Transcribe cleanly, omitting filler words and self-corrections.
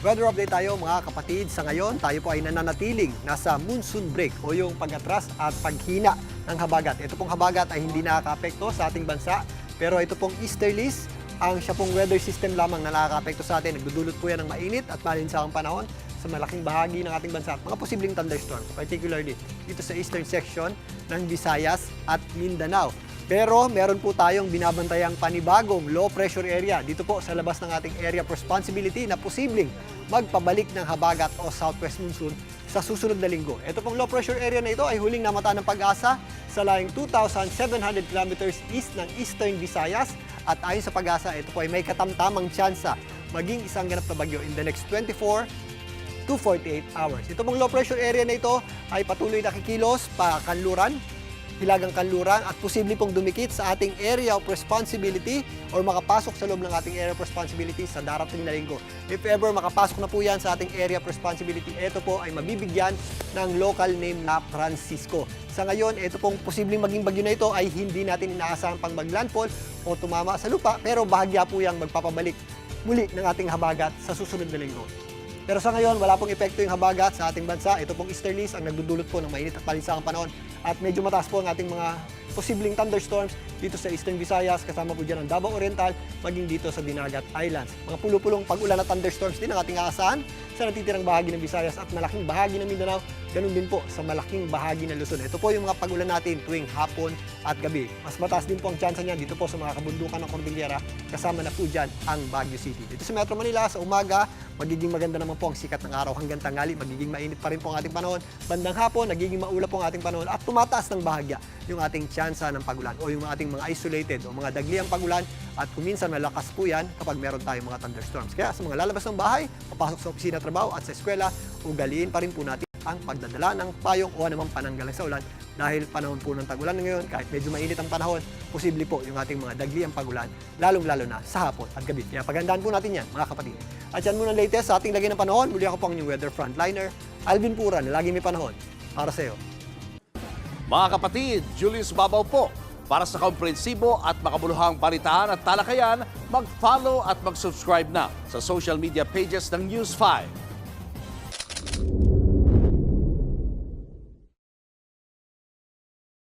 Weather update tayo mga kapatid. Sa ngayon, tayo po ay nananatiling nasa monsoon break o yung pag-atras at paghina ng habagat. Ito pong habagat ay hindi nakaka-apekto sa ating bansa, pero ito pong easterlies, ang siya pong weather system lamang na nakaka-apekto sa atin. Nagdudulot po yan ng mainit at malinsahang panahon sa malaking bahagi ng ating bansa at mga posibleng thunderstorms, particularly dito sa eastern section ng Visayas at Mindanao. Pero meron po tayong binabantayang panibagong low pressure area dito po sa labas ng ating area of responsibility na posibleng magpabalik ng habagat o southwest monsoon sa susunod na linggo. Ito pong low pressure area na ito ay huling namataan ng Pag-asa sa layong 2,700 kilometers east ng eastern Visayas at ayon sa Pag-asa, ito po ay may katamtamang tsansa maging isang ganap na bagyo in the next 24 to 48 hours. Ito pong low pressure area na ito ay patuloy na kikilos pa kanluran, hilagang kanluran at posible pong dumikit sa ating area of responsibility or makapasok sa loob ng ating area of responsibility sa darating na linggo. If ever makapasok na po yan sa ating area of responsibility, ito po ay mabibigyan ng local name na Francisco. Sa ngayon, ito pong posibleng maging bagyo na ito ay hindi natin inaasahang pang maglandfall o tumama sa lupa, pero bahagya po yang magpapabalik muli ng ating habagat sa susunod na linggo. Pero sa ngayon, wala pong epekto yung habagat sa ating bansa. Ito pong easterlies ang nagdudulot po ng mainit at malinsahang panahon. At medyo mataas po ang ating mga posibleng thunderstorms dito sa Eastern Visayas, kasama po dyan ang Davao Oriental, maging dito sa Dinagat Islands. Mga pulo-pulong pag-ulan at thunderstorms din ang ating aasahan sa natitirang bahagi ng Visayas at malaking bahagi ng Mindanao. Ganun din po sa malaking bahagi ng Luzon. Ito po yung mga pag-ulan natin tuwing hapon at gabi. Mas mataas din po ang tsansa niyan dito po sa mga kabundukan ng Cordillera, kasama na po dyan ang Baguio City. Dito sa Metro Manila, sa umaga, magiging maganda naman po ang sikat ng araw hanggang tanghali. Magiging mainit pa rin po ang ating panahon. Bandang hapon, nagiging maulap po ang ating panahon at tumataas ng bahagya yung ating tsansa ng pagulan o yung ating mga isolated o mga dagliang pagulan at kuminsan malakas po yan kapag meron tayong mga thunderstorms. Kaya sa mga lalabas ng bahay, papasok sa opisina, trabaho at sa eskwela, ugaliin pa rin po natin ang pagdadala ng payong o anumang pananggalang sa ulan dahil panahon po ng tagulan ngayon, kahit medyo mainit ang panahon, posible po yung ating mga dagliang pagulan, lalong-lalo na sa hapon at gabi. Kaya pagandaan po natin yan, mga kapatid. At yan muna latest sa ating lagay ng panahon. Muli ako po ang inyong weather frontliner, Alvin Pura, na lagi may panahon para sa iyo. Mga kapatid, Julius Babaw po. Para sa komprehensibo at makabuluhang balitaan at talakayan, mag-follow at mag-subscribe na sa social media pages ng News 5.